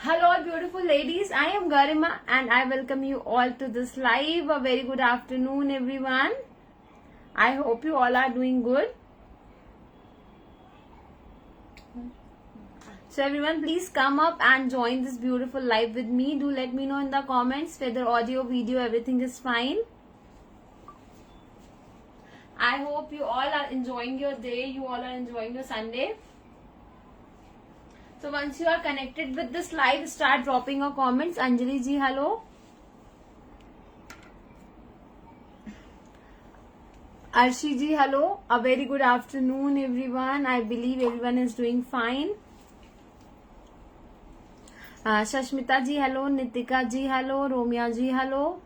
Hello beautiful ladies, I am Garima and I welcome you all to this live. A very good afternoon everyone. I hope you all are doing good. So everyone, please come up and join this beautiful live with me. Do let me know in the comments whether audio, video, everything is fine. I hope you all are enjoying your day, you all are enjoying your Sunday. So once you are connected with this live, start dropping your comments. Anjali ji, hello. Arshi ji, hello. A very good afternoon everyone. I believe everyone is doing fine. Shashmita ji, hello. Nitika ji, hello. Romya ji, hello.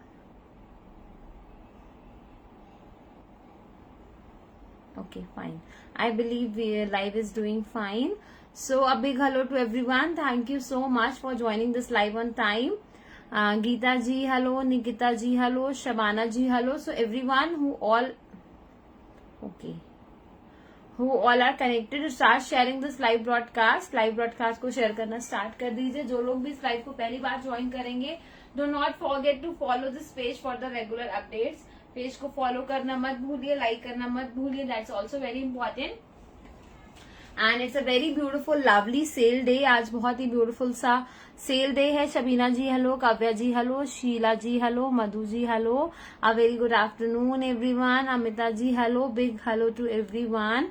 Okay, fine. I believe live is doing fine. So a big hello to everyone. Thank you so much for joining this live on time. Geeta ji, hello. Nikita ji, hello. Shabana ji, hello. So everyone who all are connected to start sharing this live broadcast. Live broadcast को share करना start कर दीजिए. जो लोग भी इस live को पहली बार join करेंगे, do not forget to follow this page for the regular updates. Page को फॉलो करना मत भूलिए, लाइक करना मत भूलिए. That's also very important. And it's a very beautiful lovely sale day. आज बहुत ही ब्यूटीफुल सा सेल डे है. Shabina ji hello, Kavya ji hello, Sheela ji hello, Madhu ji hello. A very good afternoon everyone. Amita ji hello. Big hello to everyone.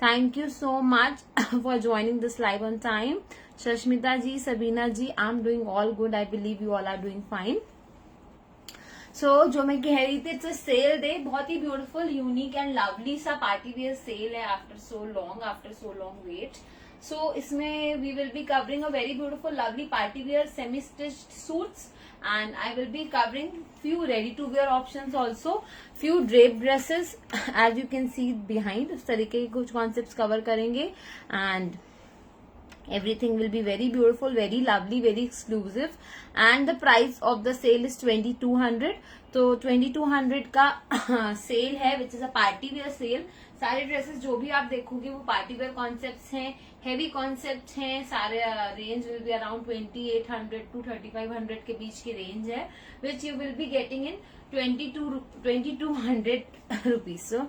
Thank you so much for joining this live on time. Shashmita ji, Sabina ji, I am doing all good. I believe you all are doing fine. So जो मैं कह रही थी, it's a sale day. बहुत ही beautiful, unique and lovely सा party wear sale है after so long wait. So इसमें we will be covering a very beautiful lovely party wear semi stitched suits and I will be covering few ready to wear options also, few drape dresses as you can see behind. इस तरीके के कुछ concepts cover करेंगे and everything will be very beautiful, very lovely, very exclusive. And the price of the sale is 2200. तो 2200 का sale है, which is a party wear sale. सारे dresses जो भी आप देखोगे वो पार्टी वेयर कॉन्सेप्ट हैं, हेवी कॉन्सेप्ट हैं. सारे range will be around 2800 to 3500 के बीच की रेंज है, which you will be getting in 2200 rupees. So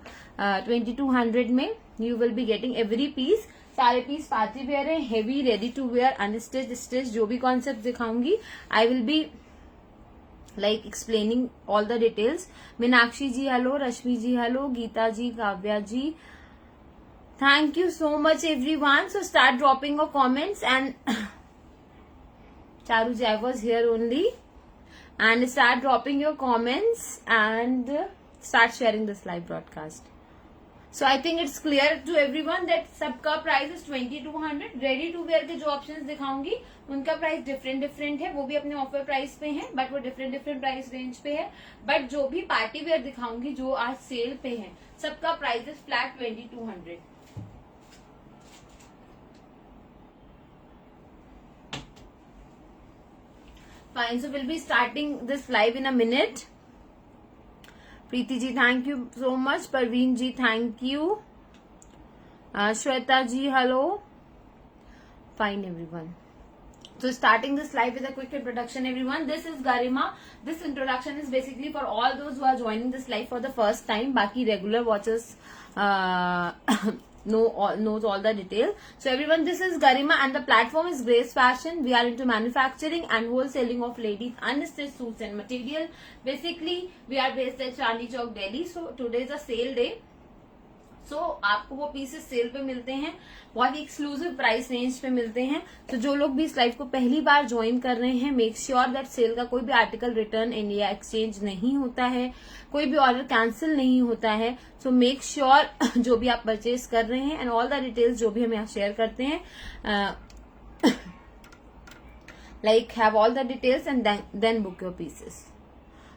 2200 में you will be getting every piece. सारे पीस पार्टी वेयर है, heavy, ready to wear, unstitch, stitch. जो भी कॉन्सेप्ट दिखाऊंगी आई will be like explaining all the details. Meenakshi ji hello, Rashmi ji hello, Geeta ji, Kavya ji, thank you so much everyone. So start dropping your comments and Charu ji, I was here only. And start dropping your comments and start sharing this live broadcast. So I think it's clear to everyone that सबका price is 2200. Ready to wear के जो options दिखाऊंगी उनका price different है. वो भी अपने offer price पे है, बट वो डिफरेंट प्राइस रेंज पे है. बट जो भी पार्टी वेयर दिखाऊंगी जो आज सेल पे है, सबका price is flat 2200. Fine, so we'll be starting this live in a minute. Preeti ji thank you so much. Parveen ji thank you. Shweta ji hello. Fine everyone. So starting this live with a quick introduction everyone. This is Garima. This introduction is basically for all those who are joining this live for the first time. Baki regular watchers knows all the detail. So everyone, this is Garima and the platform is Grace Fashion. We are into manufacturing and wholesaling of ladies unstitched suits and material. Basically we are based at Chandni Chowk, Delhi. So today is a sale day. सो आपको वो pieces cell पे मिलते हैं, बहुत ही exclusive price range पे मिलते हैं. तो जो लोग भी इस लाइव को पहली बार ज्वाइन कर रहे हैं, मेक श्योर दैट सेल का कोई भी आर्टिकल रिटर्न इंडिया एक्सचेंज नहीं होता है, कोई भी ऑर्डर कैंसिल नहीं होता है. सो मेक श्योर जो भी आप परचेज कर रहे हैं एंड ऑल द डिटेल्स जो भी हम यहाँ शेयर करते हैं, like have all the details and then book your pieces.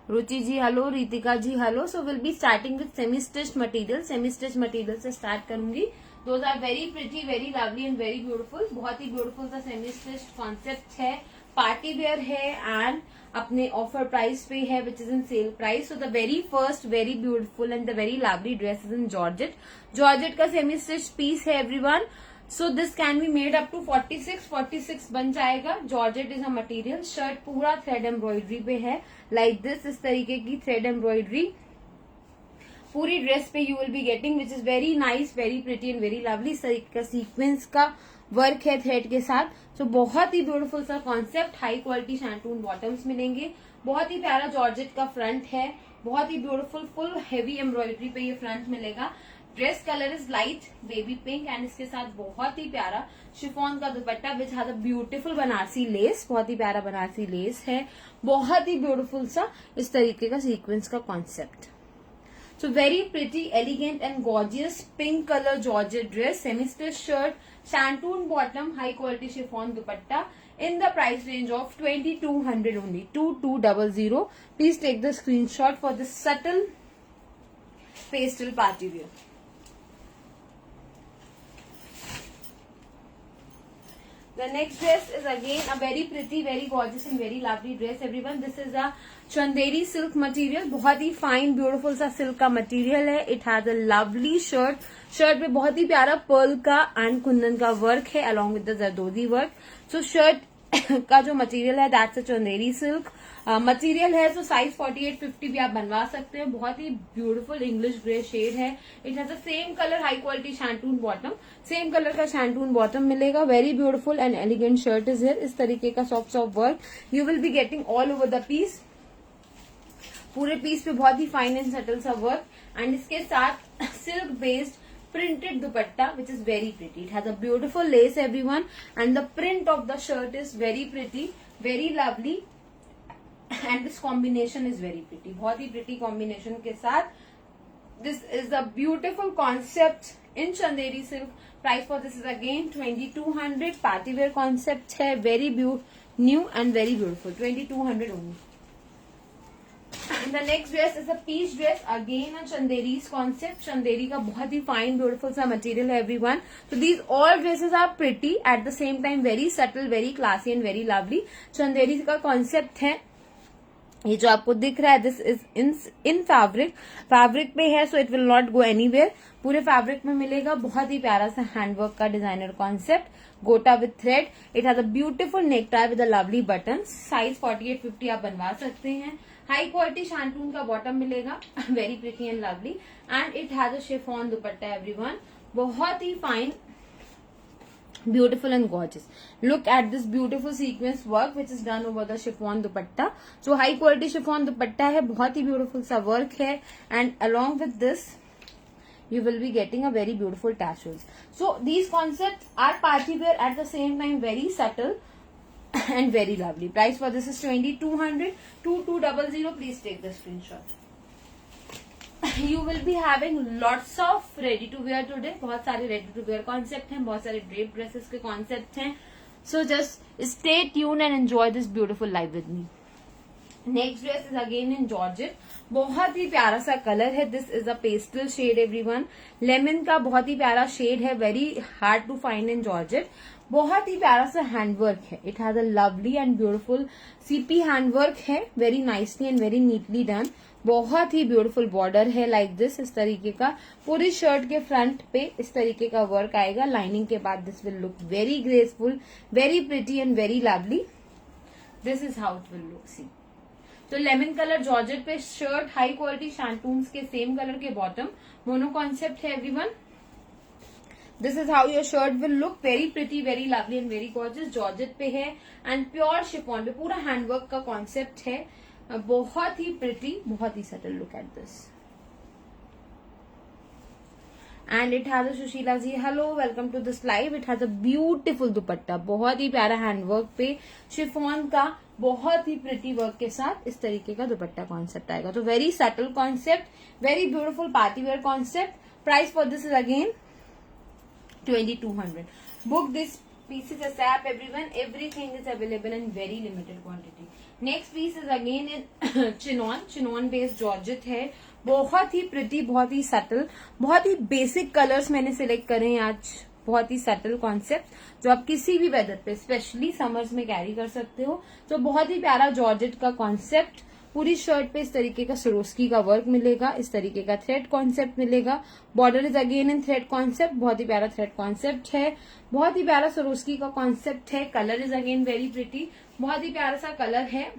Ruchi ji hello, Ritika ji hello. So will be starting with semi stitched material. Semi stitch material से स्टार्ट करूंगी. Those are very pretty, very lovely and very beautiful. बहुत ही beautiful सा semi stitched concept है, party wear है and अपने offer price पे है, which is in sale price. So the very first very beautiful and the very lovely dress is in georgette. Georgette का semi stitch piece है everyone. So this can be made up to 46 बन जाएगा। Georgette is a material. Shirt पूरा thread embroidery पे है, like this, इस तरीके की थ्रेड एम्ब्रॉयडरी पूरी ड्रेस पे you will be getting, which is very nice, very pretty and very lovely. इस तरीके का सीक्वेंस का वर्क है थ्रेड के साथ। सो बहुत ही ब्यूटीफुल सा concept. High quality shantoon bottoms मिलेंगे। बहुत ही प्यारा जॉर्जेट का फ्रंट है, बहुत ही ब्यूटीफुल फुल हेवी एम्ब्रॉयडरी पे ये फ्रंट मिलेगा। Dress colour is light baby pink and इसके साथ बहुत ही प्यारा शिफॉन का दुपट्टा which has a beautiful Banarasi less. बहुत ही प्यारा बनारसी लेस है, बहुत ही ब्यूटीफुल सा इस तरीके का सीक्वेंस का concept. So very pretty, elegant and gorgeous pink color georgette dress, semi-stitch shirt, shantoon bottom, high quality chiffon dupatta in the price range of 2200 only, 2200. Please take the screenshot for this subtle pastel party wear. The next dress is again a very pretty, very gorgeous and very lovely dress everyone. This is a Chanderi silk material, बहुत ही fine beautiful सा silk का material है। It has a lovely shirt. Shirt पे बहुत ही प्यारा Perl का एंड कुंदन का वर्क है along with the zardozi work. So shirt का जो मटेरियल है that's a Chanderi silk material है। सो साइज 48-50 भी आप बनवा सकते हैं। बहुत ही ब्यूटीफुल इंग्लिश ग्रे शेड है। It has the same colour high quality shantoon bottom, same colour का शैंटून बॉटम मिलेगा। Very beautiful and elegant shirt is here. इस तरीके का soft soft work you will be getting all over the piece. पूरे piece पे बहुत ही fine and subtle सा वर्क एंड इसके साथ silk based printed dupatta which is very pretty. It has a beautiful lace everyone and the print of the shirt is very pretty, very lovely and this combination is very pretty. बहुत ही pretty combination के साथ this is the beautiful concept in Chanderi silk. Price for this is again 2200। Party wear concept है, very new and very beautiful, 2200 only. The next dress is a peach dress, again a Chanderi's concept. Chanderi का बहुत ही fine beautiful सा material है everyone. So these all dresses are pretty at the same time very subtle, very classy and very lovely. Chanderi का concept है, ये जो आपको दिख रहा है दिस इज इन फैब्रिक पे है, so it will not go anywhere. पूरे फैब्रिक में मिलेगा। बहुत ही प्यारा सा हैंडवर्क का डिजाइनर कॉन्सेप्ट, गोटा with thread. It has a beautiful neck tie with a lovely button. Size 48-50 आप बनवा सकते हैं। हाई क्वालिटी शैंटून का बॉटम मिलेगा, very pretty and lovely and it has a chiffon dupatta everyone. बहुत ही fine, beautiful and gorgeous. Look at this beautiful sequence work which is done over the chiffon dupatta. So high quality chiffon dupatta है, बहुत ही beautiful सा work है and along with this you will be getting a very beautiful tassels. So these concepts are party wear at the same time very subtle and very lovely. Price for this is 2200, 2200. Please take the screenshot. You will be having lots of ready to wear today. बहुत सारे ready to wear concept हैं, बहुत सारे drape dresses के concept हैं. So just stay tuned and enjoy this beautiful live with me. Next dress is again in Georgette. बहुत ही प्यारा सा कलर है. This is a pastel shade everyone. Lemon का बहुत ही प्यारा शेड है. Very hard to find in Georgette. बहुत ही प्यारा सा हैंडवर्क है. It has a lovely and beautiful CP handwork है, very nicely and very neatly done. बहुत ही ब्यूटीफुल बॉर्डर है लाइक दिस, इस तरीके का. पूरी शर्ट के फ्रंट पे इस तरीके का वर्क आएगा. लाइनिंग के बाद this will look very graceful, very pretty and very lovely. This is how it will look. See तो लेमन कलर जॉर्जेट पे शर्ट, हाई क्वालिटी शैंटून्स के सेम कलर के बॉटम, मोनो कॉन्सेप्ट है everyone. This is how your shirt will look, very pretty, very lovely and very gorgeous. Georgette पे है and pure chiffon पे पूरा handwork का concept है. बहुत ही प्रिटी, बहुत ही subtle. Look at this. And it has a Sushila ji, hello, welcome to this live. It has a beautiful dupatta, बहुत ही प्यारा हैंडवर्क पे शिफॉन का बहुत ही प्रिटी वर्क के साथ इस तरीके का दुपट्टा कॉन्सेप्ट आएगा. तो very subtle concept, very beautiful party wear concept. Price for this is again 2200. Book this pieces ASAP everyone. Everything is available in very limited quantity. Next piece is again in chinon based georgette है. बहुत ही pretty, बहुत ही subtle, बहुत ही basic colours मैंने select करे हैं आज. बहुत ही सटल कॉन्सेप्ट जो आप किसी भी वेदर पे स्पेशली समर्स में कैरी कर सकते हो. तो बहुत ही प्यारा जॉर्जेट का कॉन्सेप्ट, पूरी शर्ट पे इस तरीके का सरोस्की का वर्क मिलेगा, इस तरीके का थ्रेड कॉन्सेप्ट मिलेगा। Border is again in thread concept, बहुत ही प्यारा थ्रेड कॉन्सेप्ट है, बहुत ही प्यारा सरोस्की का कॉन्सेप्ट है। Colour is again very pretty, बहुत ही प्यारा सा कलर है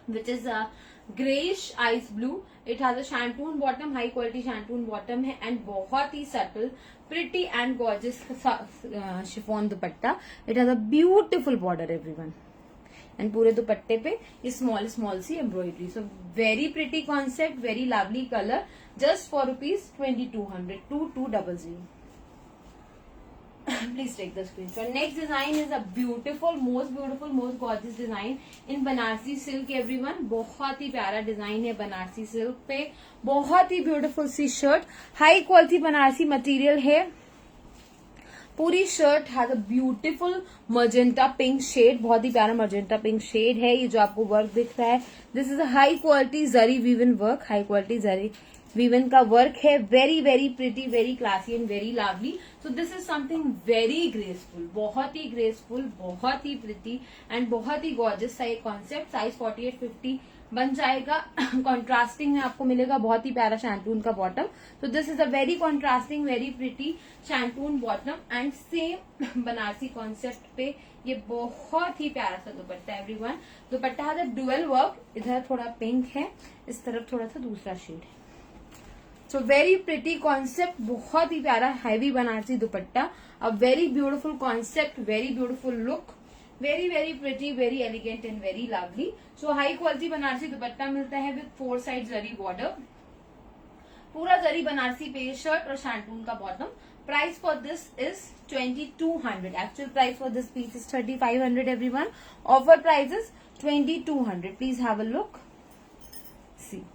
which is greyish ice blue. It has a shantoon bottom, high quality shantoon bottom है एंड बहुत ही subtle pretty and gorgeous chiffon dupatta. It has a beautiful border everyone and पूरे दुपट्टे पे ये स्मॉल स्मॉल सी embroidery. So very pretty concept, very lovely colour, just for ₹2200 2200। Please take the screenshot. Next design is a beautiful, most gorgeous design in Banarasi silk everyone। बहुत ही प्यारा design है Banarasi silk पे, बहुत ही ब्यूटीफुल सी shirt, high quality Banarasi material है। पूरी shirt has a beautiful magenta pink shade, बहुत ही प्यारा मजेंटा पिंक शेड है। ये जो आपको वर्क दिख रहा है, this is a high quality zari woven work, high quality zari woven का वर्क है। Very very pretty, very classy and very lovely. So this is something very graceful, बहुत ही ग्रेसफुल, बहुत ही प्रिटी एंड बहुत ही गॉर्जियस सा एक कॉन्सेप्ट। साइज 48-50 बन जाएगा। कॉन्ट्रास्टिंग में आपको मिलेगा बहुत ही प्यारा शैंटून का बॉटम। तो this is a very contrasting, very pretty shantoon bottom and same Banarasi concept पे ये बहुत ही प्यारा सा दुपट्टा एवरीवन। दुपट्टा है डुअल वर्क, इधर थोड़ा पिंक है, इस तरफ थोड़ा सा दूसरा शेड है। सो वेरी प्रिटी कॉन्सेप्ट, बहुत ही प्यारा heavy Banarasi dupatta, a very beautiful concept, very beautiful look, very very pretty, very elegant and very lovely. So high quality Banarasi दुपट्टा मिलता है विद 4 साइड जरी बॉर्डर, पूरा जरी बनारसी पे शर्ट और शैंटून का bottom. Price for this is 2200। Actual price for this piece is 3500 everyone. Offer price is 2200। Please have a look, see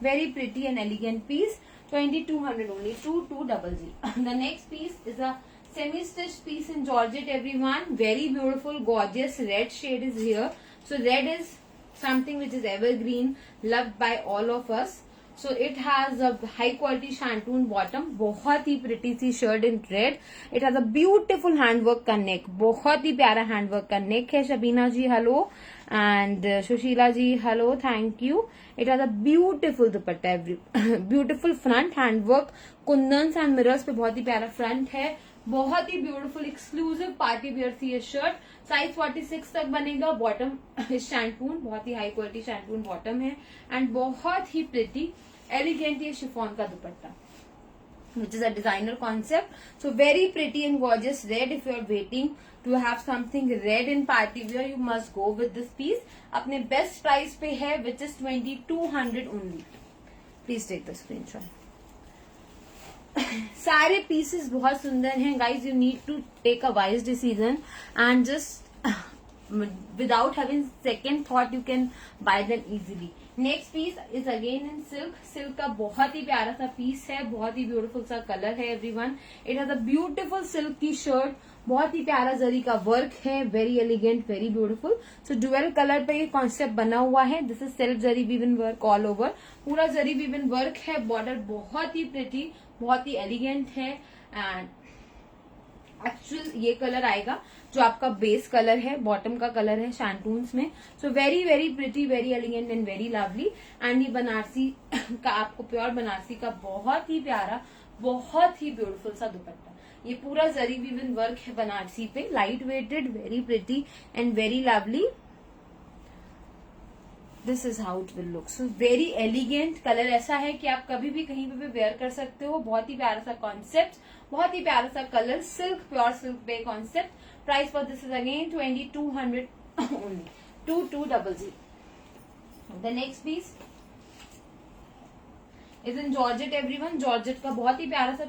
very pretty and elegant piece, 2200 only, 2200. The next piece is a semi-stitched piece in georgette everyone. Very beautiful, gorgeous red shade is here. So red is something which is evergreen, loved by all of us. So it has a high quality shantoon bottom, बहुत ही pretty C shirt in red. It has a beautiful handwork का neck, बहुत ही प्यारा handwork का neck है। Shabina ji hello and Sushila ji hello, thank you. It has a beautiful dupatta, beautiful front handwork, kundans and mirrors पे बहुत ही प्यारा फ्रंट है, बहुत ही ब्यूटीफुल एक्सक्लूसिव पार्टी वियर सी ये शर्ट। साइज 46 तक बनेगा। बॉटम शैंटून, बहुत ही हाई क्वालिटी शैंटून बॉटम है एंड बहुत ही प्रिटी एलिगेंट ये शिफॉन का dupatta, which is a designer concept. So very pretty and gorgeous red. If you are waiting to have something red in party wear, you must go with this piece. अपने best price पे है which is 2200 only. Please take the screenshot. सारे pieces बहुत सुंदर हैं guys. You need to take a wise decision and just without having second thought you can buy them easily. Next piece is again in silk. Silk का बहुत ही प्यारा सा piece है, बहुत ही ब्यूटीफुल सा कलर है everyone. It has a beautiful silk की शर्ट, बहुत ही प्यारा जरी का वर्क है, very elegant, very beautiful. So dual colour पे ये कॉन्सेप्ट बना हुआ है। This is self zari woven work all over, पूरा जरी वीवन वर्क है। बॉर्डर बहुत ही प्रिटी, बहुत ही एलिगेंट है एंड एक्चुअल ये कलर आएगा जो आपका बेस कलर है, बॉटम का कलर है शैंटून्स में। So very very pretty, very elegant and very lovely. And ये बनारसी का आपको प्योर बनारसी का बहुत ही प्यारा, बहुत ही ब्यूटीफुल सा दुपट्टा। ये पूरा जरी वीवन वर्क है बनारसी पे, light weighted, very pretty and very lovely. This is how it will look. So very elegant colour, ऐसा है कि आप कभी भी कहीं पे भी वेयर कर सकते हो। बहुत ही प्यारा सा कॉन्सेप्ट, बहुत ही प्यारा सा कलर, सिल्क, प्योर सिल्क पे concept. Price for this is again 2200 only, 2200। The next piece is in georgette everyone. Georgette का बहुत ही प्यारा सा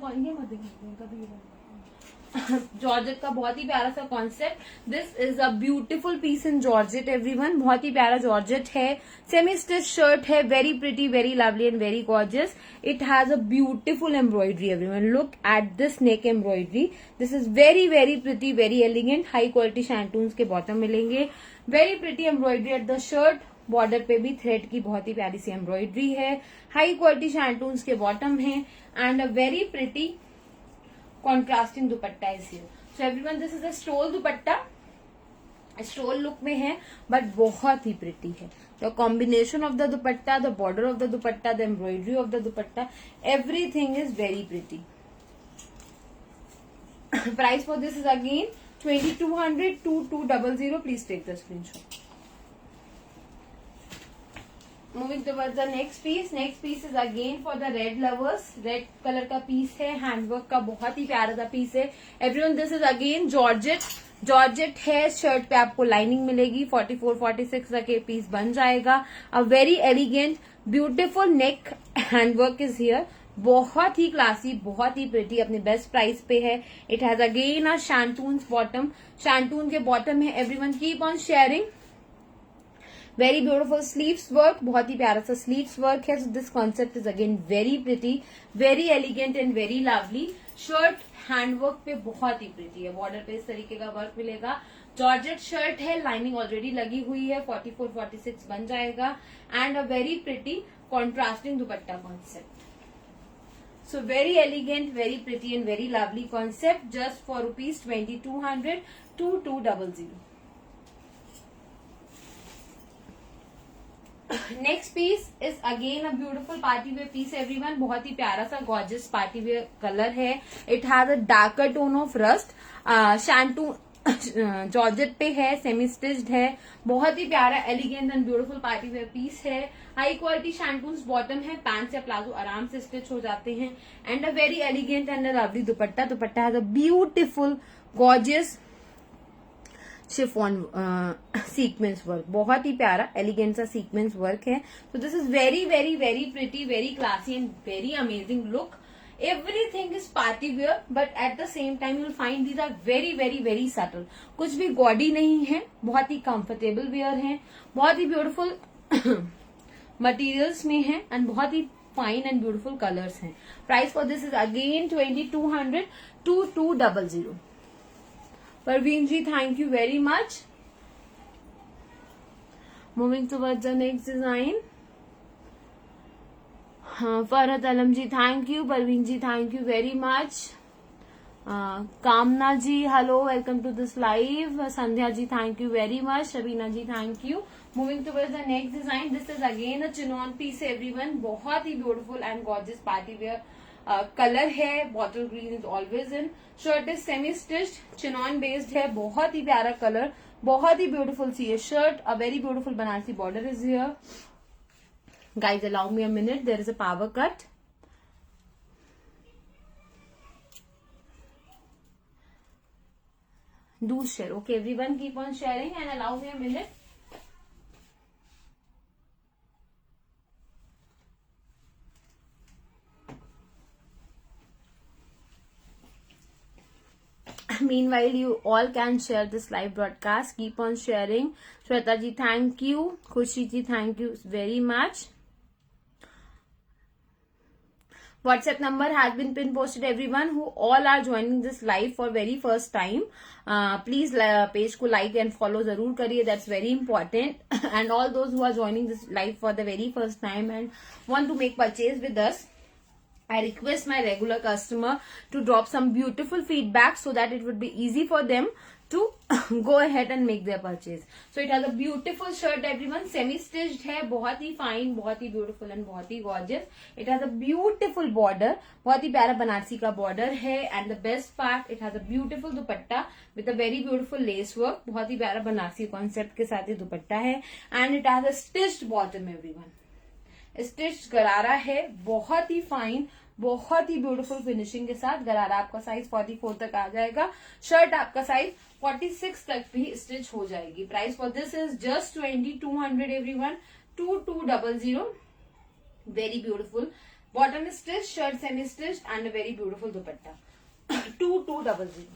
जॉर्जेट का बहुत ही प्यारा सा concept. This is a beautiful piece in georgette everyone. बहुत ही प्यारा जॉर्जेट है, सेमी स्टिच शर्ट है, very pretty, very lovely and very gorgeous. It has a beautiful embroidery everyone. Look at this neck embroidery. This is very very pretty, very elegant. High quality शैंटून्स के bottom मिलेंगे। Very pretty embroidery at the shirt, border पे भी thread की बहुत ही प्यारी सी embroidery है। हाई क्वालिटी शैंटून्स के बॉटम है and a very pretty contrasting dupatta is here. So everyone, this is a stole dupatta stole look में है बट बहुत ही प्रिटी है। The combination of the dupatta, the border of the dupatta, the embroidery of the dupatta, everything is very pretty. Price for this is again 2200 2200. Please take the screenshot. Moving towards the next piece. Next piece is again for the red lovers. Red colour का piece है, handwork का बहुत ही प्यारा सा piece है। Everyone this is again georgette. Georgette है, shirt पे आपको लाइनिंग मिलेगी। 44-46 तक ये पीस बन जाएगा। अ very elegant beautiful neck handwork is here. बहुत ही क्लासी, बहुत ही प्रिटी, अपने बेस्ट प्राइस पे है। It has again a shantoon bottom. Shantoon के बॉटम है। Everyone keep on sharing. Very beautiful sleeves work, बहुत ही प्यारा सा स्लीव्स वर्क है। So this concept is again very pretty, very elegant and very lovely. Shirt handwork पे बहुत ही प्रिटी है। बॉर्डर पे इस तरीके का वर्क मिलेगा। जॉर्जेट शर्ट है, लाइनिंग ऑलरेडी लगी हुई है। 44-46 बन जाएगा। And a very pretty contrasting dupatta concept. So very elegant, very pretty and very lovely concept, just for ₹2200 2200. Next piece is again a beautiful party wear piece everyone. बहुत ही प्यारा सा गॉर्जियस पार्टी वेयर कलर है। It has a darker tone of rust. Shantoon georgette पे है, semi stitched है। बहुत ही प्यारा elegant and beautiful party wear piece है। हाई क्वालिटी शैंटून्स बॉटम है। पैंट या प्लाजो आराम से स्टिच हो जाते हैं। And a very elegant and a lovely dupatta. Dupatta has a beautiful gorgeous chiffon sequence work. बहुत ही प्यारा एलिगेंट सा सीक्वेंस वर्क है। तो this is very very very pretty, very classy and very amazing look. Everything is party wear but at the same time you will find these are very very very subtle. कुछ भी gaudy नहीं है, बहुत ही comfortable where है। बहुत ही beautiful materials में है and बहुत ही फाइन एंड ब्यूटिफुल कलर्स हैं। Price for this is again 2200 2200. Parveen ji, thank you very much. Moving towards the next design. Farhat Alam ji, thank you. Parveen ji, thank you very much. Kamna ji, hello, welcome to this live. Sandhya ji, thank you very much. Shabina ji, thank you. Moving towards the next design. This is again a chinon piece everyone. बहुत ही beautiful and gorgeous party wear. Colour है, bottle green is always in. Shirt is semi stitched, chinon based है। बहुत ही प्यारा colour, बहुत ही beautiful सी है shirt. A very beautiful Banarasi border is here. Guys allow me a minute, there is a power cut. Do share, okay everyone keep on sharing and allow me a minute. Meanwhile, you all can share this live broadcast. Keep on sharing. Shweta ji, thank you. Khushi ji, thank you very much. WhatsApp number has been pin posted. Everyone who all are joining this live for very first time, please page को like and follow जरूर करिए. That's very important. And all those who are joining this live for the very first time and want to make purchase with us, I request my regular customer to drop some beautiful feedback so that it would be easy for them to go ahead and make their purchase. So it has a beautiful shirt everyone, semi stitched है, बहुत ही fine, बहुत ही beautiful and बहुत ही gorgeous. It has a beautiful border, बहुत ही प्यारा बनारसी का border है and the best part it has a beautiful dupatta with a very beautiful lace work. बहुत ही प्यारा बनारसी concept के साथ ये दुपट्टा है and it has a stitched bottom everyone. Stitch गरारा है, बहुत ही फाइन, बहुत ही ब्यूटीफुल फिनिशिंग के साथ। गरारा आपका साइज 44 तक आ जाएगा। शर्ट आपका साइज 46 तक भी स्टिच हो जाएगी। Price for this is just 2200 everyone, 2200. Very beautiful bottom stitch, shirt semi stitch and very beautiful dupatta. 2200.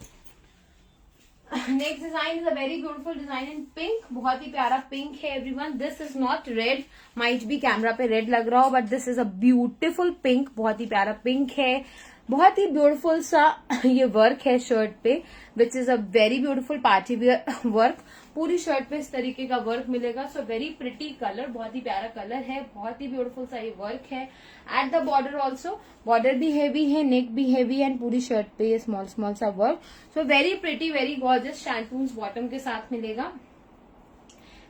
Next design is a very beautiful design in pink. बहुत ही प्यारा पिंक है everyone. This is not red, might भी camera पे red लग रहा हो but this is a beautiful pink. बहुत ही प्यारा पिंक है। बहुत ही ब्यूटीफुल सा ये वर्क है शर्ट पे, विच is a very beautiful party wear work. पूरी शर्ट पे इस तरीके का वर्क मिलेगा। सो वेरी प्रिटी कलर, बहुत ही प्यारा कलर है, बहुत ही ब्यूटीफुल सा ये वर्क है। At the border also, border भी हैवी है, नेक भी हैवी एंड पूरी शर्ट पे ये स्मॉल स्मॉल सा work. So very pretty, very gorgeous, shantoons bottom के साथ मिलेगा।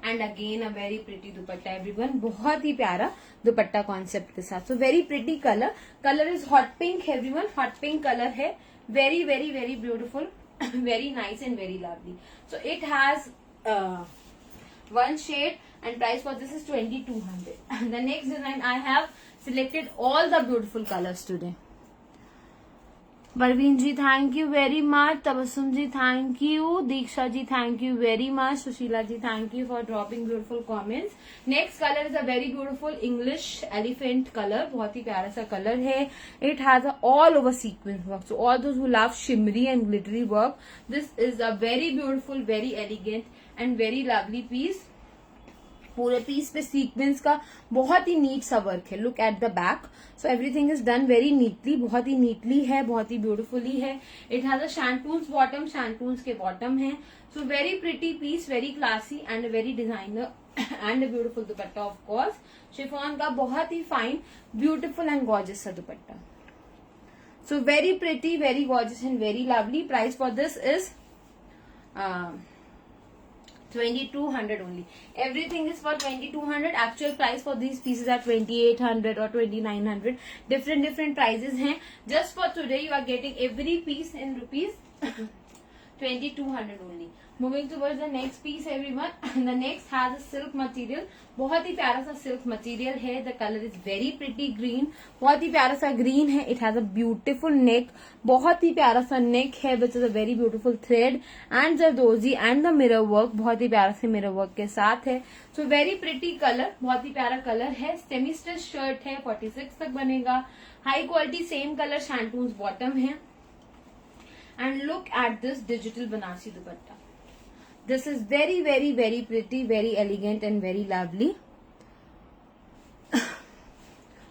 And again a very pretty dupatta everyone, बहुत ही प्यारा दुपट्टा कॉन्सेप्ट के साथ। So very pretty colour, colour is hot pink everyone, hot pink colour है। Very very very beautiful, very nice and very lovely. So it has one shade and price for this is 2200. The next design I have selected all the beautiful colors today. Parveen ji thank you very much, Tabassum ji thank you, Diksha ji thank you very much, Sushila ji thank you for dropping beautiful comments. Next colour is a very beautiful English elephant colour, बहुत ही प्यारा सा colour है। It has a all over sequence work, so all those who love shimmery and glittery work, this is a very beautiful, very elegant and very lovely piece. पूरे piece पे sequence का बहुत ही नीट सा work है। Look at the back, so everything is done very neatly, बहुत ही neatly है, बहुत ही ब्यूटीफुली है। It has a shantoons bottom, shantoons के बॉटम है। So very pretty piece, very classy and very designer and beautiful dupatta of course. Chiffon का बहुत ही फाइन, ब्यूटीफुल एंड गॉर्जियस सा dupatta. So very pretty, very gorgeous and very lovely. Price for this is 2200 only. Everything is for 2200. Actual price for these pieces are 2800 or 2900. Different prices हैं. Just for today you are getting every piece in rupees 2200 only. Moving towards the next piece everyone. The next has a silk material. बहुत ही प्यारा सा silk material है। The colour is very pretty green, बहुत ही प्यारा सा green है। इट हैज अ ब्यूटीफुल नेक, बहुत ही प्यारा सा नेक है which is a very beautiful thread and zardozi and the mirror work, बहुत ही प्यारा से मिरर वर्क के साथ है। सो वेरी प्रिटी कलर, बहुत ही प्यारा कलर है। सेमी स्टिच शर्ट है, 46 तक बनेगा। High quality same colour, shantoons bottom है। And look at this digital Banarasi dupatta, this is very very very pretty, very elegant and very lovely.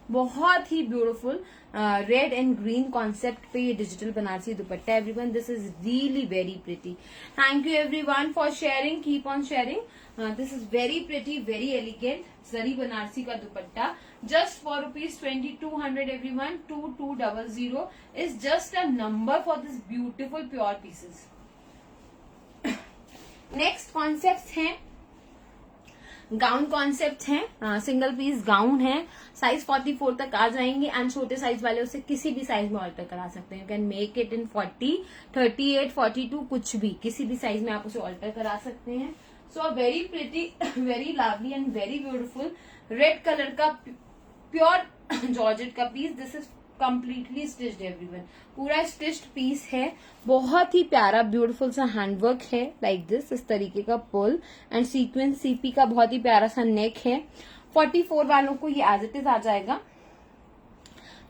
बहुत ही beautiful red and green concept पे ये digital Banarasi dupatta everyone, this is really very pretty. Thank you everyone for sharing, keep on sharing. This is very pretty, very elegant zari Banarasi का dupatta, just for rupees 2200 everyone. 2200 is just a number for this beautiful pure pieces. Next concept हैं gown concept है, single piece gown है। Size 44 तक आ जाएंगे and छोटे size वाले उसे किसी भी साइज में ऑल्टर करा सकते हैं। You can make it in 40, 38, 42, कुछ भी, किसी भी साइज में आप उसे ऑल्टर करा सकते हैं। So very pretty, very lovely and very beautiful red colour का प्योर जॉर्जेट का पीस। This is completely stitched everyone, पूरा स्टिच्ड पीस है। बहुत ही प्यारा ब्यूटीफुल सा हैंडवर्क है लाइक दिस, इस तरीके का पुल एंड सीक्वेंस सीपी का बहुत ही प्यारा सा नेक है। 44 वालों को ये एज इट इज आ जाएगा।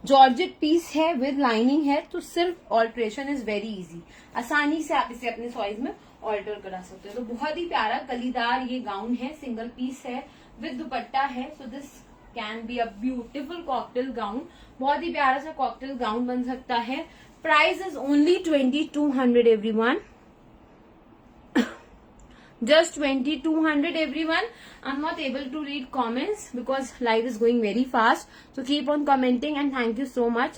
जॉर्जेट पीस है विद लाइनिंग है, तो सिर्फ ऑल्ट्रेशन इज वेरी इजी, आसानी से आप इसे अपने साइज में ऑल्टर करा सकते हो। तो बहुत ही प्यारा कलीदार ये गाउन है, सिंगल पीस है विद दुपट्टा है। So this can be a beautiful cocktail gown, बहुत ही प्यारा सा कॉकटेल गाउन बन सकता है। Price is only 2200 everyone, just 2200 everyone. I'm not able to read comments because live is going very fast, so keep on commenting and thank you so much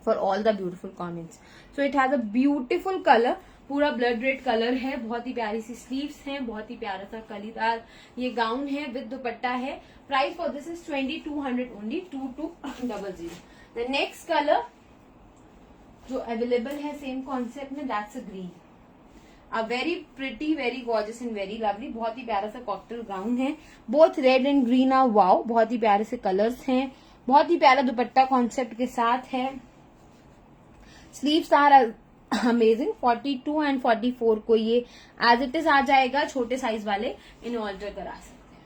for all the beautiful comments. So it has a beautiful color, पूरा blood red colour है, बहुत ही प्यारी सी sleeves हैं, बहुत ही प्यारा सा कलीदार ये गाउन है विद दुपट्टा है। Price for this is 2200 only, 2200। The next colour जो अवेलेबल है सेम कॉन्सेप्ट में, that's a green, a very pretty, very gorgeous and very lovely. बहुत ही प्यारा सा कॉकटेल गाउन है, both red and green are wow, बहुत ही प्यारे से कलर्स हैं, बहुत ही प्यारा दुपट्टा कॉन्सेप्ट के साथ है। Sleeves are amazing. 42 एंड 44 को ये एज इट इज आ जाएगा, छोटे साइज वाले इन्हें ऑल्टर करा सकते हैं।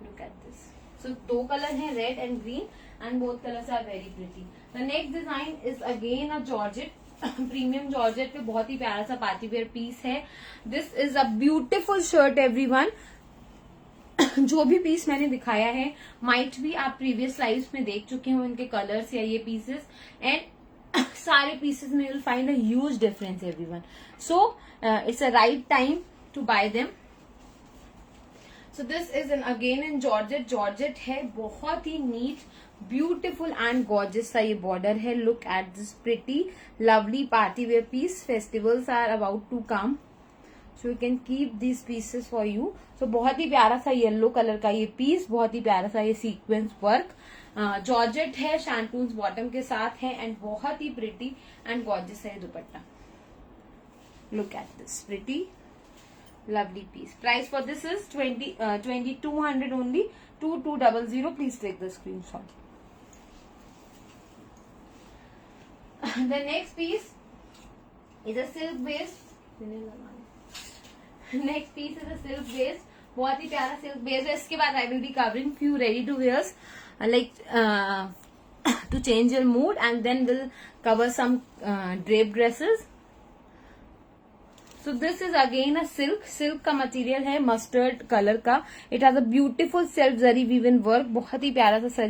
Look at this. सो दो कलर हैं, red and green, and both colours are very pretty. The next design is again a georgette, premium georgette पे बहुत ही प्यारा सा पार्टी वेयर पीस है। This is a beautiful shirt everyone, जो भी पीस मैंने दिखाया है माइट भी आप प्रीवियस लाइव्स में देख चुके हो इनके कलर्स या ये पीसेस, एंड सारे पीसेस में you will find a huge difference everyone. So it's a right time to buy them. So this is an again in georgette. Georgette है, बहुत ही नीट, ब्यूटिफुल एंड गॉर्जियस सा ये border है. Look at this pretty lovely party wear piece. Festivals are about to come, so you can keep this pieces for you. So बहुत ही प्यारा सा येलो कलर का ये पीस, बहुत ही प्यारा सा ये सीक्वेंस वर्क. जॉर्जेट है, शैंटून्स बॉटम के साथ है, एंड बहुत ही प्रिटी एंड गॉर्जियस है ये दुपट्टा. Look at this pretty lovely piece. Price for this is 2200 only, 2200. Please take the screenshot. The next piece is a silk base. Next piece is a silk base. बहुत ही प्यारा silk base है. इसके बाद I will be covering few ready to wears like to change your mood, and then we'll cover some drape dresses. So this is again a silk. Silk का material है mustard colour का. It has a beautiful self zari woven work. बहुत ही प्यारा सा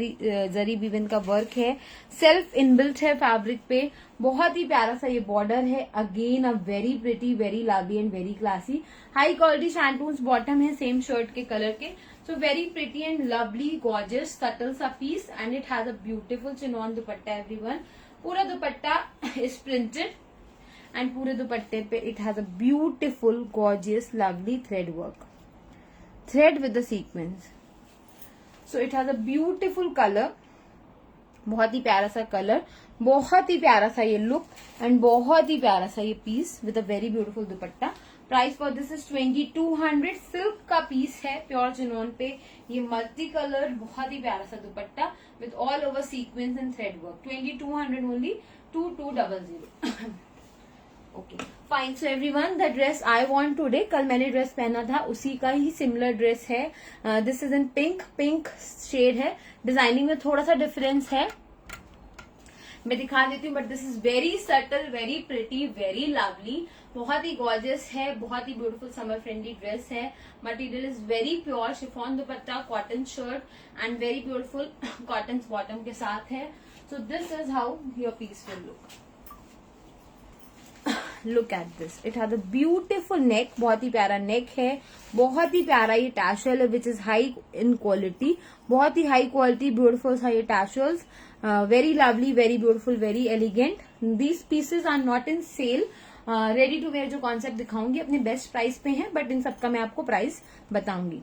जरी woven का work है. Self inbuilt है फैब्रिक पे. बहुत ही प्यारा सा ये बॉर्डर है. Again a very pretty, very lovely and very classy. High quality शैंटून्स bottom है सेम शर्ट के कलर के. So very pretty and lovely gorgeous subtle सा piece, and it has a beautiful chinon dupatta everyone. पूरा dupatta is printed, and पूरे दुपट्टे पे it has a beautiful gorgeous lovely thread work, thread with the sequence. So it has a beautiful colour, बहुत ही प्यारा सा colour, बहुत ही प्यारा सा ये लुक, एंड बहुत ही प्यारा सा ये piece with a very beautiful dupatta. Price for this is 2200. Silk का पीस है, प्योर चिनॉन पे ये मल्टी कलर, बहुत ही प्यारा सा dupatta with all over sequence and thread work. 2200 only, 2200. Okay fine. So everyone, the dress I want today, कल मैंने ड्रेस पहना था उसी का ही सिमिलर ड्रेस है. This is in pink. Pink shade है. डिजाइनिंग में थोड़ा सा डिफरेंस है, मैं दिखा देती हूँ, but this is very subtle, very pretty, very lovely. बहुत ही गॉर्जियस है, बहुत ही ब्यूटीफुल समर फ्रेंडली ड्रेस है. Material is very pure chiffon dupatta, cotton shirt and very beautiful cotton bottom के साथ है. So this is how your piece will look. Look at this. It has a beautiful neck, बहुत ही प्यारा नेक है. बहुत ही प्यारा ये टैशल है which is high in quality. बहुत ही हाई क्वालिटी ब्यूटिफुल है ये tassels. Very lovely, very beautiful, very elegant. These pieces are not in sale. Ready to wear जो कॉन्सेप्ट दिखाऊंगी अपने बेस्ट प्राइस पे है, बट इन सबका मैं आपको प्राइस बताऊंगी.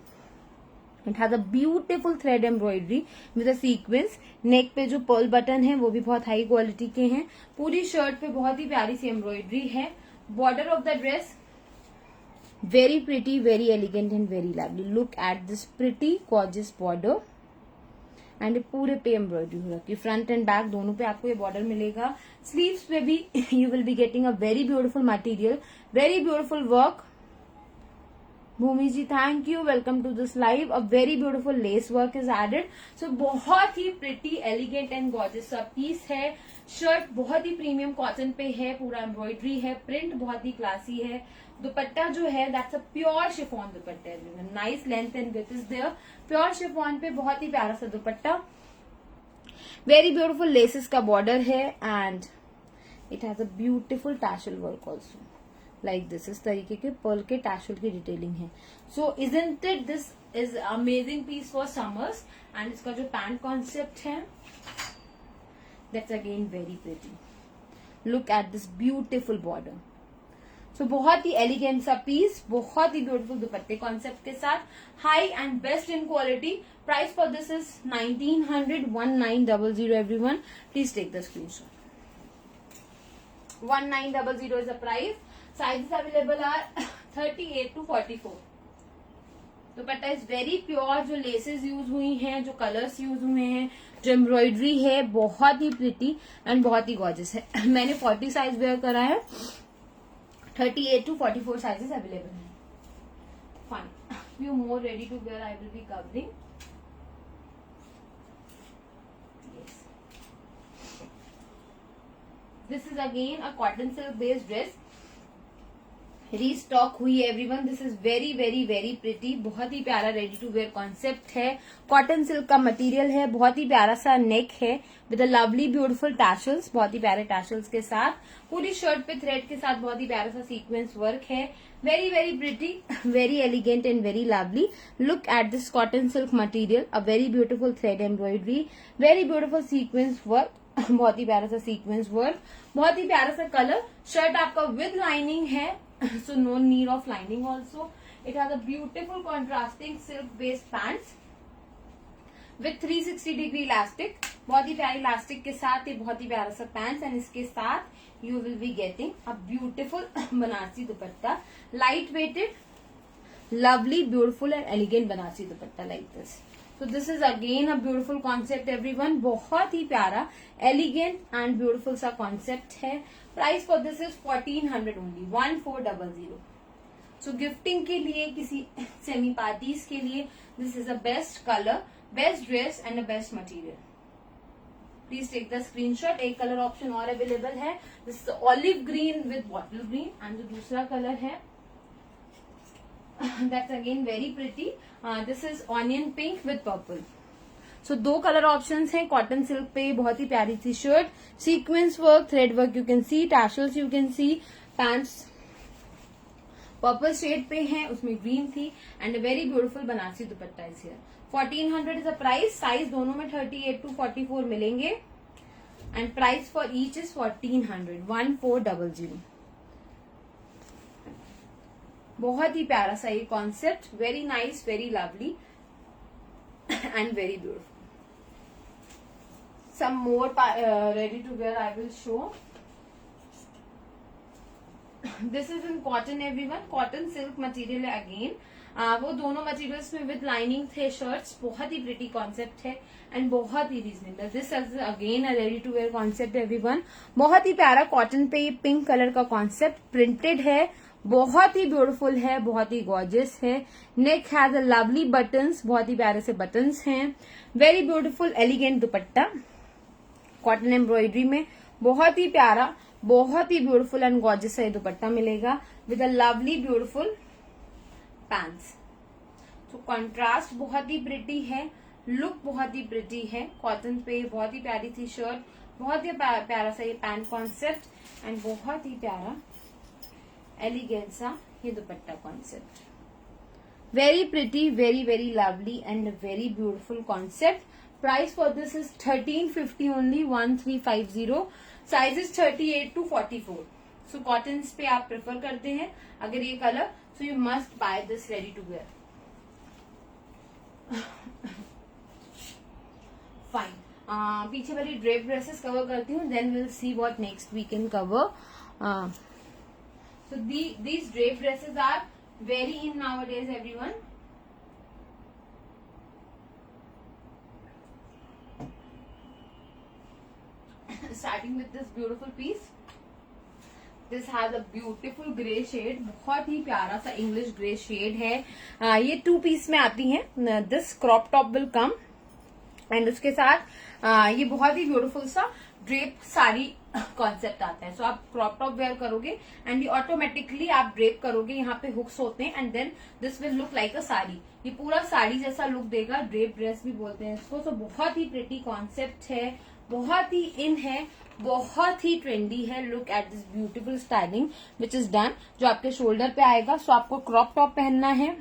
It has a beautiful thread embroidery with a sequence. Neck पे जो पर्ल बटन है वो भी बहुत हाई क्वालिटी के हैं. पूरी शर्ट पे बहुत ही प्यारी सी एम्ब्रॉयडरी है. Border of the dress very pretty, very elegant and very lovely. Look at this pretty gorgeous border, and पूरे पे एम्ब्रॉयडरी हो रखी है. फ्रंट एंड बैक दोनों पे आपको ये बॉर्डर मिलेगा. स्लीव्स पे भी you will be getting a very beautiful material, very beautiful work. Bhumi ji thank you, welcome to this live. A very beautiful lace work is added. So बहुत ही प्रिटी, एलिगेंट एंड गॉर्जियस सा piece है. Shirt बहुत ही premium cotton पे है, पूरा embroidery है, प्रिंट बहुत ही क्लासी है. दुपट्टा जो है that's a pure chiffon dupatta है. Nice length and width is there. Pure chiffon पे बहुत ही प्यारा सा दुपट्टा. वेरी ब्यूटीफुल लेसेस का बॉर्डर है, and it has a beautiful tassel work also like this. इस तरीके के पर्ल के टैशल की डिटेलिंग है. So isn't it this is amazing piece for summers. And इसका जो पैंट कॉन्सेप्ट है that's again very pretty. Look at this beautiful border. So बहुत ही एलिगेंट सा पीस, बहुत ही ब्यूटीफुल दुपट्टे कॉन्सेप्ट के साथ, high and best in quality. Price for this is 1900, 1900 everyone. Please take the screenshot. 1900 is the price. Sizes available are 38 to 44. Dupatta is very pure. जो laces use हुई हैं, जो कलर्स यूज हुए हैं, जो एम्ब्रॉयडरी है, बहुत ही प्रिटी एंड बहुत ही गॉर्जियस है. मैंने 40 साइज वेयर करा है. 38 to 44 साइजेस अवेलेबल हैं. Fine. Few more ready to wear I will be covering. This is again a cotton silk based dress. Restock हुई है everyone. This is very very very pretty, बहुत ही प्यारा ready to wear concept है। Cotton silk का material है, बहुत ही प्यारा सा नेक है with a lovely beautiful tassels, बहुत ही प्यारे टैशल्स के साथ। पूरी शर्ट पे थ्रेड के साथ बहुत ही प्यारा सा सीक्वेंस वर्क है। Very very pretty, very elegant and very lovely. Look at this cotton silk material, a very beautiful thread embroidery, very beautiful sequence work, बहुत ही प्यारा सा सीक्वेंस वर्क, बहुत ही प्यारा सा कलर। शर्ट आपका विद लाइनिंग है, so no need of lining also. It has a beautiful contrasting silk based pants with 360 degree elastic, बहुत ही प्यारी इलास्टिक के साथ ये बहुत ही प्यारा सा पैंट्स, एंड इसके साथ you will be getting a beautiful Banarasi dupatta, light weighted, lovely beautiful and elegant Banarasi dupatta like this. So this is again a beautiful concept everyone, बहुत ही प्यारा एलिगेंट एंड ब्यूटीफुल सा कॉन्सेप्ट है। Price for this is 1400 only, 1400। So gifting के लिए, किसी semi parties के लिए this is a best colour, best dress and a best material. Please take the screenshot. एक कलर ऑप्शन और अवेलेबल है, this is olive green with bottle green, and जो दूसरा कलर है that's again very pretty. This is onion pink with purple. So 2 colour options हैं cotton silk पे। बहुत ही प्यारी सी shirt, sequence work, thread work you can see, tassels you can see, pants purple shade पे है, उसमें ग्रीन थी, and very beautiful Banarasi dupatta is here. 1400 is a price. Size दोनों में 38 to 44 मिलेंगे, and price for each is 1400, 1400। बहुत ही प्यारा सा ये कॉन्सेप्ट, very nice, very lovely and very beautiful. Some more ready to wear I will show. This is in cotton everyone, cotton silk material है अगेन। वो दोनों मटेरियल्स में विद लाइनिंग थे शर्ट्स, बहुत ही प्रिटी कॉन्सेप्ट है एंड बहुत ही reasonable. This is again a ready to wear concept everyone. बहुत ही प्यारा कॉटन पे ये पिंक कलर का कॉन्सेप्ट प्रिंटेड है, बहुत ही ब्यूटीफुल है, बहुत ही गॉर्जियस है। Neck has a lovely buttons, बहुत ही प्यारे से बटन्स हैं। वेरी ब्यूटीफुल एलिगेंट दुपट्टा कॉटन एम्ब्रॉयडरी में, बहुत ही प्यारा, बहुत ही ब्यूटीफुल एंड गॉर्जियस है दुपट्टा मिलेगा with a lovely beautiful pants. तो कंट्रास्ट बहुत ही प्रिटी है, लुक बहुत ही प्रिटी है। कॉटन पे बहुत ही प्यारी सी शर्ट, बहुत ही प्यारा सा ये पैंट कॉन्सेप्ट, एंड बहुत ही प्यारा एलिगेंट सा ये dupatta concept. Very pretty, very very lovely and very beautiful concept. Price for this is 1350 only, 1350। Size is 38 to 44। So cotton पे आप प्रेफर करते हैं अगर ये colour, so you must buy this ready to wear. Fine, पीछे वाली drape dresses cover करती हूँ, then will see what next we can cover. So these drape dresses are very in nowadays everyone. Starting with this beautiful piece. This has a beautiful grey shade, बहुत ही प्यारा सा English grey shade है। ये 2 piece में आती है। This crop top will come, and उसके साथ ये बहुत ही ब्यूटीफुल सा ड्रेप साड़ी कॉन्सेप्ट आता है। सो आप क्रॉप टॉप वेयर करोगे एंड ये ऑटोमेटिकली आप ड्रेप करोगे, यहाँ पे हुक्स होते हैं, and then this will look like a sari. ये पूरा साड़ी जैसा लुक देगा, ड्रेप ड्रेस भी बोलते हैं इसको। तो बहुत ही प्रिटी कॉन्सेप्ट है, बहुत ही इन है, बहुत ही ट्रेंडी है। Look at this beautiful styling which is done, जो आपके शोल्डर पे आएगा। सो आपको क्रॉप टॉप पहनना है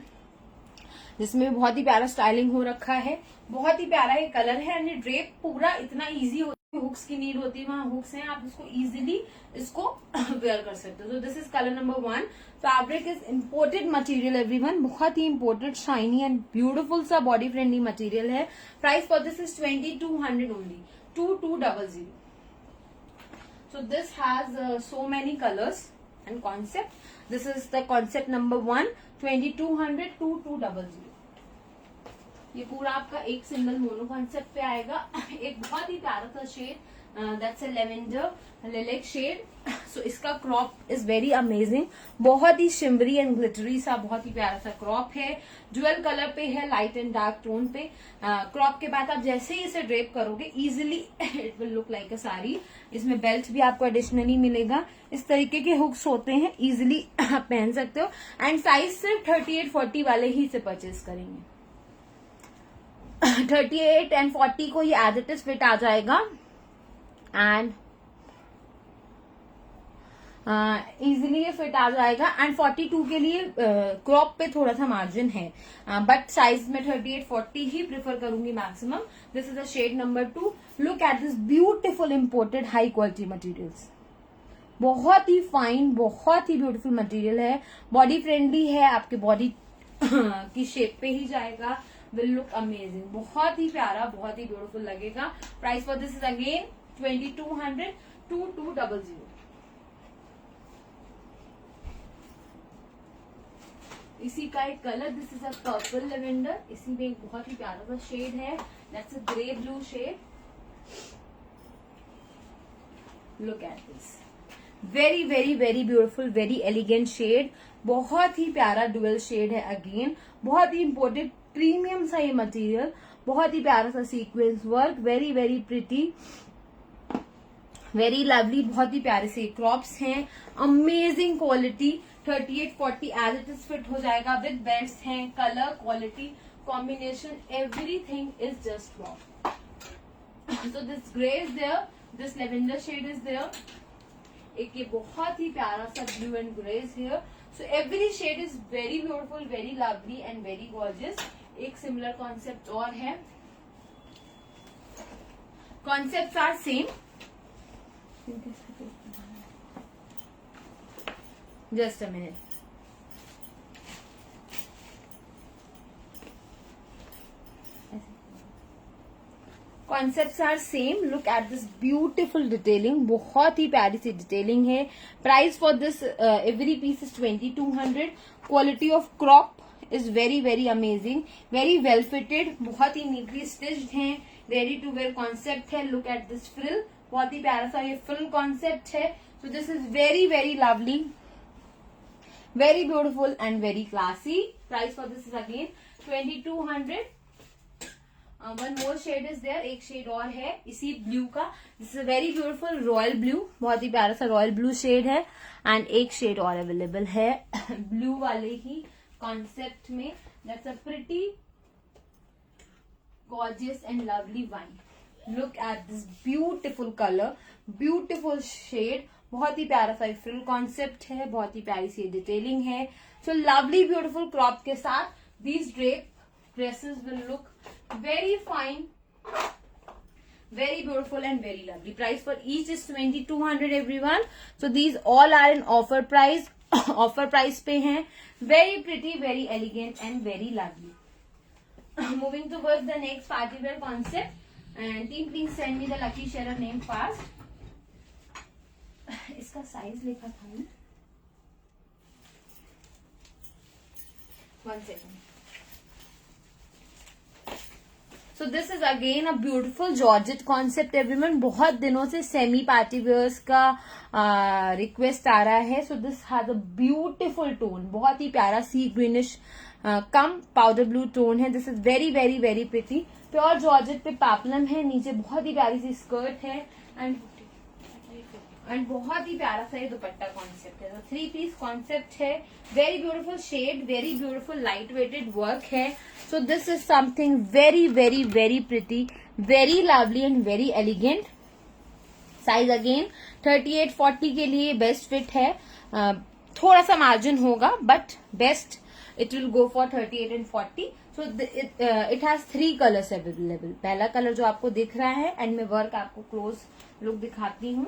जिसमें बहुत ही प्यारा स्टाइलिंग हो रखा है, बहुत ही प्यारा ये कलर है, एंड ये ड्रेप पूरा इतना इजी होता है, हुक्स की नीड होती है, वहां हुक्स हैं, आप इसको इजीली इसको वेयर कर सकते हो। सो this is colour number 1। Fabric is imported material everyone, बहुत ही इम्पोर्टेड, शाइनी एंड ब्यूटीफुल सा बॉडी फ्रेंडली मटेरियल है। Price for this is 2200 only, 2200। So this has so many colors and concept. This is the concept number 1, 2200, 2200। ये पूरा आपका एक single mono concept पे आएगा। एक बहुत ही प्यारा सा shade that's a lavender lilac shade. So इसका क्रॉप इज वेरी अमेजिंग, बहुत ही शिमरी एंड ग्लिटरी सा, बहुत ही प्यारा सा क्रॉप है. ड्यूअल कलर पे है, लाइट एंड डार्क टोन पे. क्रॉप के बाद आप जैसे ही इसे ड्रेप करोगे easily it will look like a sari. इसमें बेल्ट भी आपको एडिशनली मिलेगा. इस तरीके के हुक्स होते हैं, इजिली आप पहन सकते हो. एंड साइज सिर्फ 38-40 वाले ही से परचेज करेंगे. 38 एंड 40 को ये एज इट इज फिट आ जाएगा. एंड इजिली ये फिट आ जाएगा. एंड 42 के लिए क्रॉप पे थोड़ा सा मार्जिन है, बट साइज में 38-40 ही प्रेफर करूंगी maximum. This is the shade number 2. Look at this beautiful imported high quality materials. बहुत ही फाइन, बहुत ही ब्यूटीफुल मटेरियल है. बॉडी फ्रेंडली है, आपके बॉडी की शेप पे ही जाएगा. Will look amazing. बहुत ही प्यारा, बहुत ही ब्यूटीफुल लगेगा. Price for this is again 2200. 2200. इसी का एक colour, this is a purple lavender. इसी में एक बहुत ही प्यारा सा शेड है, that's a grey blue shade. Look at this. Very very very beautiful, very elegant shade. बहुत ही प्यारा डुअल शेड है. अगेन बहुत ही इम्पोर्टेंट प्रीमियम सा ये मटेरियल. बहुत ही प्यारा सा sequence work, very very pretty, very lovely. बहुत ही प्यारे से क्रॉप्स हैं, amazing quality. 38-40 as it is fit हो जाएगा. विद बेल्ट्स हैं, colour quality combination everything is just wow. So this grey is there, this lavender shade is there. एक ये बहुत ही प्यारा सा blue and grey is here. So every shade is very beautiful, very lovely and very gorgeous. एक similar concept और है. Concepts are same. Just a minute. Concepts are same. Look at this beautiful detailing. बहुत ही प्यारी सी detailing है. Price for this every piece is 2200. Quality of crop is very very amazing. Very well fitted. बहुत ही neatly stitched है. Ready to wear concept है. Look at this frill. बहुत ही प्यारा सा ये frill concept है. So this is very very lovely. Very beautiful and very classy. Price for this is again 2200. One more shade is there. एक shade और है इसी ब्लू का. This is very beautiful royal blue. बहुत ही प्यारा सा रॉयल ब्लू शेड है. एंड एक शेड और अवेलेबल है ब्लू वाले ही कॉन्सेप्ट में. That's a pretty gorgeous and lovely wine. Look at this beautiful colour, beautiful shade. बहुत ही प्यारा सा फ्रिल कॉन्सेप्ट है, बहुत ही प्यारी सी डिटेलिंग है. सो लवली ब्यूटीफुल क्रॉप के साथ these dresses will look very fine, very beautiful and very lovely. Price for each is 2200 everyone. So these all are in offer price. Offer price पे हैं. Very pretty, very elegant and very lovely. Moving towards the next party wear concept. And team please send me the lucky share name fast. इसका size लिखा था ना, 1 second. So this is again a beautiful Georgette concept everyone. बहुत दिनों से semi party wears का request आ रहा है. So this has a beautiful tone. बहुत ही प्यारा सी ग्रीनिश कम पाउडर ब्लू टोन है. This is very very very pretty. Pure georgette पे पैपलम है. नीचे बहुत ही प्यारी सी स्कर्ट है एंड बहुत ही प्यारा सा ये दुपट्टा कॉन्सेप्ट है. 3 पीस कॉन्सेप्ट है. Very beautiful shade, very beautiful light weighted work है. So this is something very very very pretty, very lovely and very elegant. Size again 38-40 के लिए बेस्ट फिट है. थोड़ा सा मार्जिन होगा but best it will go for 38 and 40. So it has 3 colours available. पहला colour जो आपको दिख रहा है एंड मैं वर्क आपको क्लोज लुक दिखाती हूँ.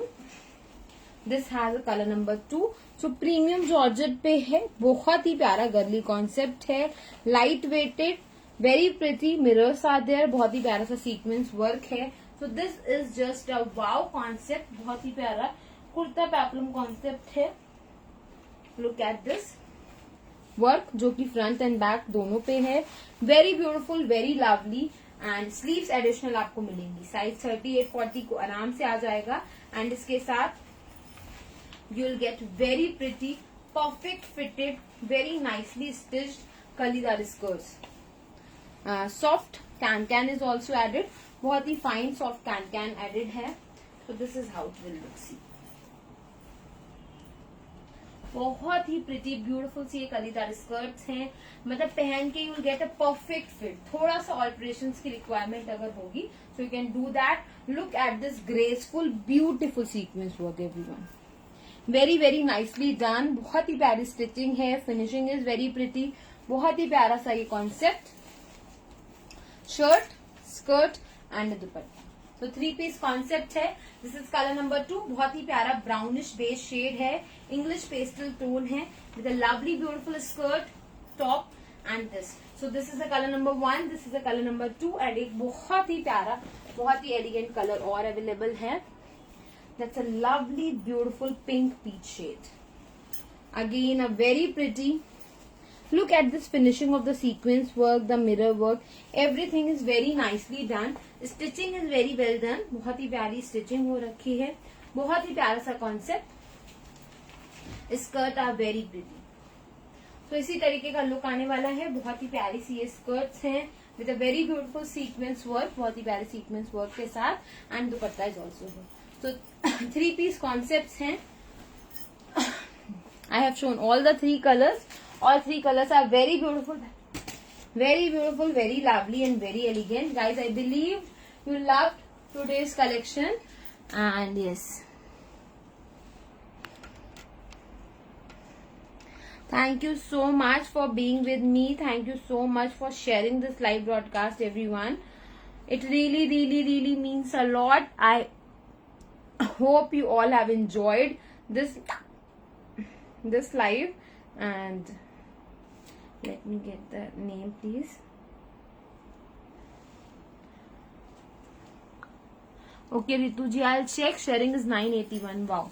This has a colour number 2. So premium georgette पे है. बहुत ही प्यारा गर्ली कॉन्सेप्ट है. Light weighted, very pretty. Mirrors are there. बहुत ही प्यारा सा सीक्वेंस वर्क है. So this is just a wow concept. बहुत ही प्यारा कुर्ता पैपलम कॉन्सेप्ट है. लुक एट दिस वर्क जो कि फ्रंट एंड बैक दोनों पे है. Very beautiful, very lovely and sleeves additional आपको मिलेंगी, साइज 38-40 को आराम से आ जाएगा। एंड इसके साथ you will get very pretty perfect fitted very nicely stitched kalidar skirts. Soft can is also added, बहुत ही फाइन सॉफ्ट कैन एडेड है। So this is how it will look. See बहुत ही प्रिटी ब्यूटीफुल सी ये कलीदार skirts हैं, मतलब पहन के you will get a perfect fit. थोड़ा सा ऑल्टरेशन की रिक्वायरमेंट अगर होगी सो you can do that. Look at this graceful beautiful sequence work everyone, very very nicely done. बहुत ही प्यारी स्टिचिंग है, फिनिशिंग इज वेरी प्रिटी, बहुत ही प्यारा सा ये concept. Shirt, skirt and dupatta, तो 3 पीस कॉन्सेप्ट है। दिस इज कलर नंबर 2, बहुत ही प्यारा ब्राउनिश बेज शेड है, इंग्लिश पेस्टल टोन है with a lovely beautiful skirt, top and this. So this is the colour number 1, this is the colour number 2 and एक बहुत ही प्यारा बहुत ही एलिगेंट कलर और अवेलेबल है। That's a lovely beautiful pink peach shade, again a very pretty. Look at this finishing of the sequence work, the mirror work, everything is very nicely done. Stitching is very well done, बहुत ही प्यारी stitching हो रखी है, बहुत ही प्यारा सा concept. Skirt are very pretty, तो इसी तरीके का लुक आने वाला है। बहुत ही प्यारी सी ये स्कर्ट्स हैं with a very beautiful sequence work, बहुत ही प्यारे सीक्वेंस वर्क के साथ एंड दुपट्टा इज ऑल्सो है। तो 3 पीस कॉन्सेप्ट हैं। I have shown all the 3 colors. All 3 colors are very beautiful, very lovely and very elegant. Guys, I believe you loved today's collection. And yes, thank you so much for being with me. Thank you so much for sharing this live broadcast, everyone. It really means a lot. I hope you all have enjoyed this live. And let me get the name please. Okay Ritu ji, I'll check. Sharing is 981. Wow.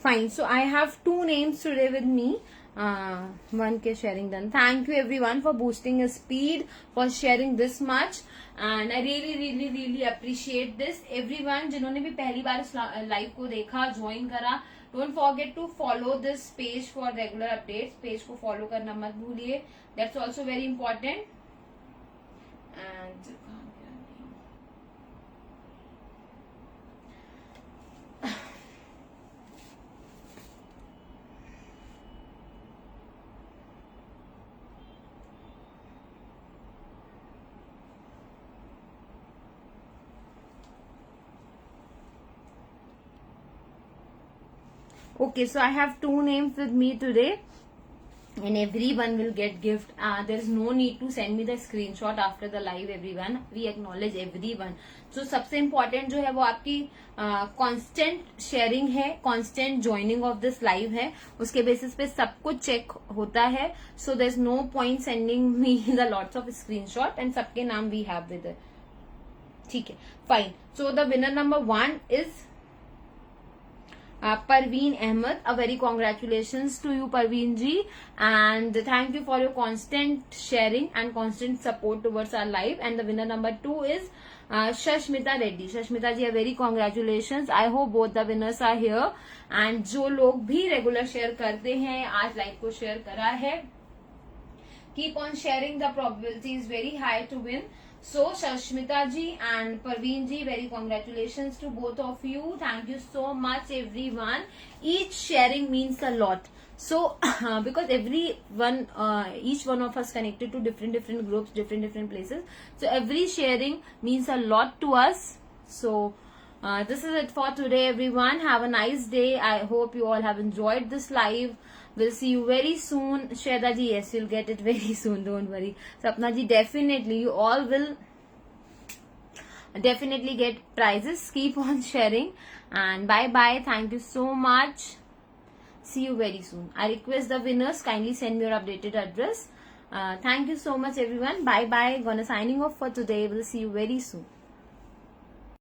Fine. So I have 2 names today with me. 1K sharing done. Thank you everyone for boosting your speed, for sharing this much, and I really appreciate this. Everyone जिन्होंने भी पहली बार इस live को देखा, join करा, don't forget to follow this page for regular updates. Page को follow करना मत भूलिए, that's also very important. And okay, so I have 2 names with me today and everyone will get gift. There is no need to send me the screenshot after the live everyone. We acknowledge everyone. So सबसे important जो है वो आपकी constant sharing है, constant joining of this live है, उसके basis पे सब कुछ check होता है. So there is no point sending me the lots of screenshot and सबके नाम we have with it. ठीक है, fine. So the winner number 1 is Parveen Ahmed. A very congratulations to you Parveen ji, and thank you for your constant sharing and constant support towards our live. And the winner number 2 is Shashmita Reddy. Shashmita ji, a very congratulations. I hope both the winners are here. And जो लोग भी regular share करते हैं, आज live को share करा है, keep on sharing, the probability is very high to win. So Shashmita ji and Parveen ji, very congratulations to both of you. Thank you so much everyone. Each sharing means a lot. So because everyone, each one of us connected to different groups, different places. So every sharing means a lot to us. So this is it for today everyone. Have a nice day. I hope you all have enjoyed this live. We'll see you very soon. Shweta ji, yes, you'll get it very soon. Don't worry. Sapna ji, definitely. You all will definitely get prizes. Keep on sharing. And bye-bye. Thank you so much. See you very soon. I request the winners, kindly send me your updated address. Thank you so much everyone. Bye bye. Gonna signing off for today. We'll see you very soon.